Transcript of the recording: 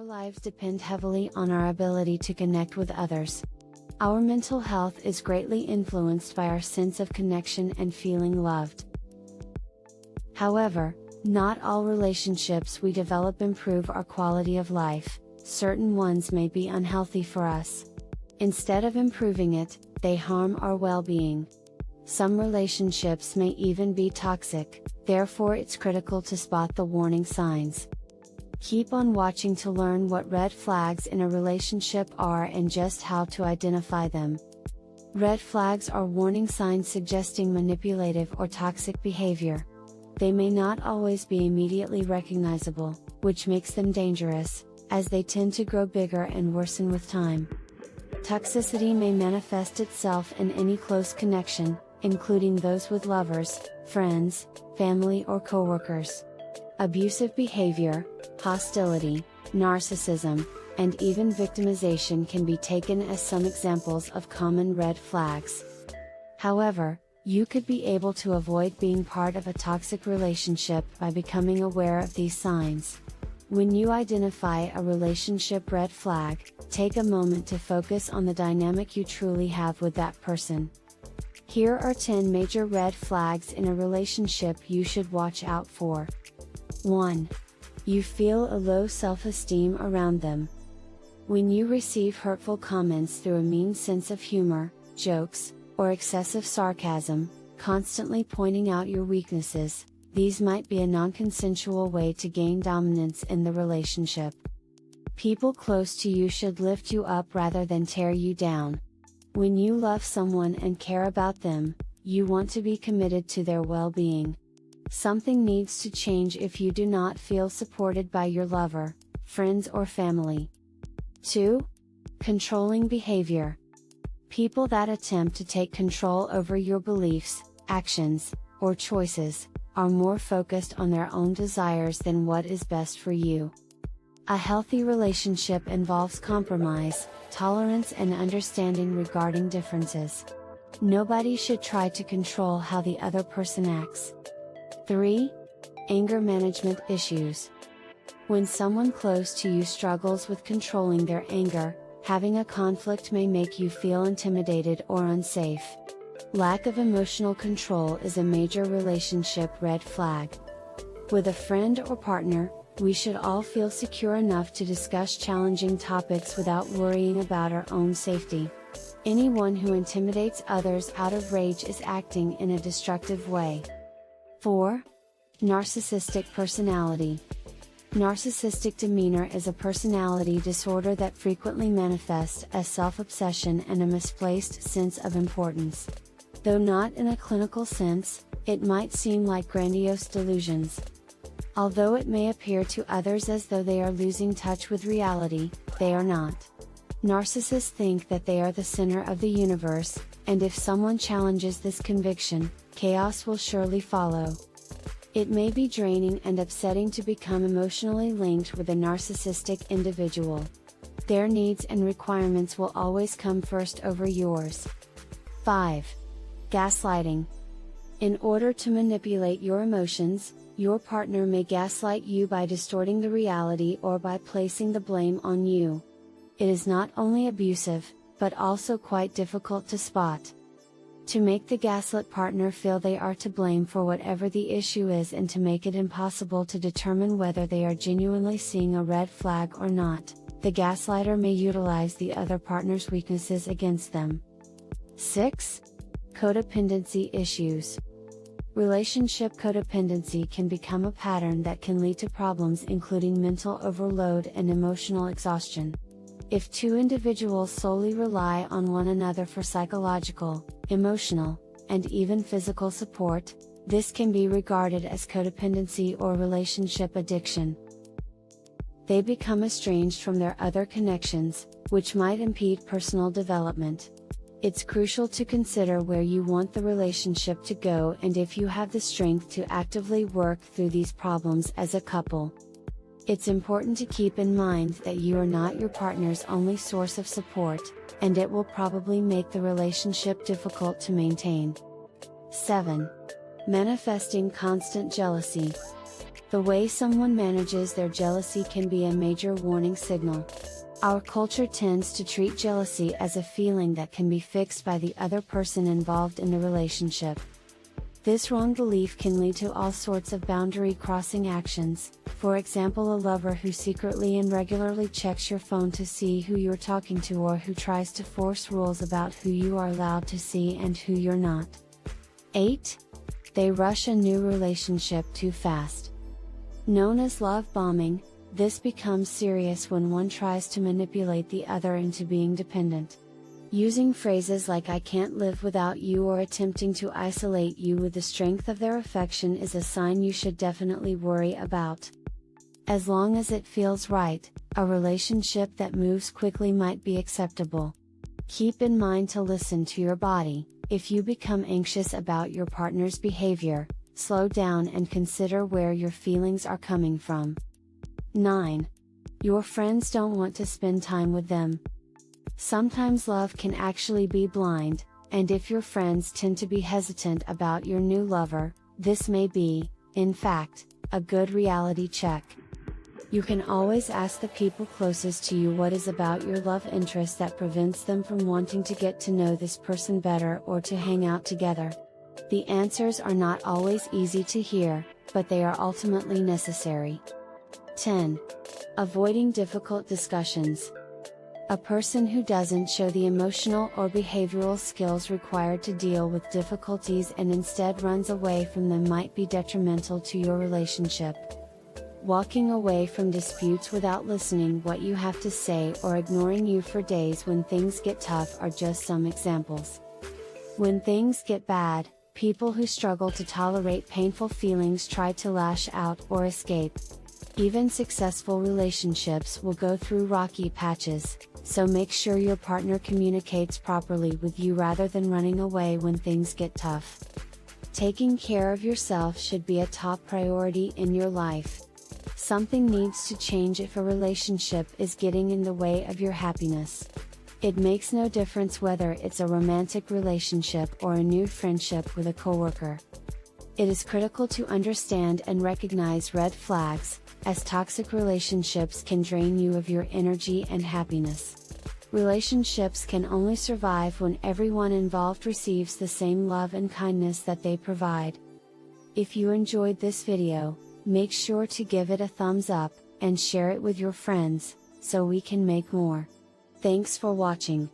lives depend heavily on our ability to connect with others. Our mental health is greatly influenced by our sense of connection and feeling loved. However, not all relationships we develop improve our quality of life. Certain ones may be unhealthy for us. Instead of improving it, they harm our well-being. Some relationships may even be toxic, therefore it's critical to spot the warning signs. Keep on watching to learn what red flags in a relationship are and just how to identify them. Red flags are warning signs suggesting manipulative or toxic behavior. They may not always be immediately recognizable, which makes them dangerous, as they tend to grow bigger and worsen with time. Toxicity may manifest itself in any close connection, including those with lovers, friends, family or coworkers. Abusive behavior, hostility, narcissism, and even victimization can be taken as some examples of common red flags. However, you could be able to avoid being part of a toxic relationship by becoming aware of these signs. When you identify a relationship red flag, take a moment to focus on the dynamic you truly have with that person. Here are 10 major red flags in a relationship you should watch out for. 1. You feel a low self-esteem around them. When you receive hurtful comments through a mean sense of humor, jokes, or excessive sarcasm, constantly pointing out your weaknesses, these might be a non-consensual way to gain dominance in the relationship. People close to you should lift you up rather than tear you down. When you love someone and care about them, you want to be committed to their well-being. Something needs to change if you do not feel supported by your lover, friends or family. 2. Controlling behavior. People that attempt to take control over your beliefs, actions, or choices, are more focused on their own desires than what is best for you. A healthy relationship involves compromise, tolerance and understanding regarding differences. Nobody should try to control how the other person acts. 3. Anger management issues. When someone close to you struggles with controlling their anger, having a conflict may make you feel intimidated or unsafe. Lack of emotional control is a major relationship red flag. With a friend or partner, we should all feel secure enough to discuss challenging topics without worrying about our own safety. Anyone who intimidates others out of rage is acting in a destructive way. 4. Narcissistic personality. Narcissistic demeanor is a personality disorder that frequently manifests as self-obsession and a misplaced sense of importance. Though not in a clinical sense, it might seem like grandiose delusions. Although it may appear to others as though they are losing touch with reality, they are not. Narcissists think that they are the center of the universe, and if someone challenges this conviction, chaos will surely follow. It may be draining and upsetting to become emotionally linked with a narcissistic individual. Their needs and requirements will always come first over yours. 5. Gaslighting. In order to manipulate your emotions, your partner may gaslight you by distorting the reality or by placing the blame on you. It is not only abusive, but also quite difficult to spot. To make the gaslit partner feel they are to blame for whatever the issue is and to make it impossible to determine whether they are genuinely seeing a red flag or not, the gaslighter may utilize the other partner's weaknesses against them. 6. Codependency issues. Relationship codependency can become a pattern that can lead to problems including mental overload and emotional exhaustion. If two individuals solely rely on one another for psychological, emotional, and even physical support, this can be regarded as codependency or relationship addiction. They become estranged from their other connections, which might impede personal development. It's crucial to consider where you want the relationship to go and if you have the strength to actively work through these problems as a couple. It's important to keep in mind that you are not your partner's only source of support, and it will probably make the relationship difficult to maintain. 7. Manifesting constant jealousy. The way someone manages their jealousy can be a major warning signal. Our culture tends to treat jealousy as a feeling that can be fixed by the other person involved in the relationship. This wrong belief can lead to all sorts of boundary-crossing actions, for example a lover who secretly and regularly checks your phone to see who you're talking to, or who tries to force rules about who you are allowed to see and who you're not. 8. They rush a new relationship too fast. Known as love bombing, this becomes serious when one tries to manipulate the other into being dependent. Using phrases like "I can't live without you" or attempting to isolate you with the strength of their affection is a sign you should definitely worry about. As long as it feels right, a relationship that moves quickly might be acceptable. Keep in mind to listen to your body. If you become anxious about your partner's behavior, slow down and consider where your feelings are coming from. 9. Your friends don't want to spend time with them. Sometimes love can actually be blind, and if your friends tend to be hesitant about your new lover, this may be, in fact, a good reality check. You can always ask the people closest to you what is about your love interest that prevents them from wanting to get to know this person better or to hang out together. The answers are not always easy to hear, but they are ultimately necessary. 10. Avoiding difficult discussions. A person who doesn't show the emotional or behavioral skills required to deal with difficulties and instead runs away from them might be detrimental to your relationship. Walking away from disputes without listening what you have to say or ignoring you for days when things get tough are just some examples. When things get bad, people who struggle to tolerate painful feelings try to lash out or escape. Even successful relationships will go through rocky patches, so make sure your partner communicates properly with you rather than running away when things get tough. Taking care of yourself should be a top priority in your life. Something needs to change if a relationship is getting in the way of your happiness. It makes no difference whether it's a romantic relationship or a new friendship with a coworker. It is critical to understand and recognize red flags, as toxic relationships can drain you of your energy and happiness. Relationships can only survive when everyone involved receives the same love and kindness that they provide. If you enjoyed this video, make sure to give it a thumbs up, and share it with your friends, so we can make more. Thanks for watching.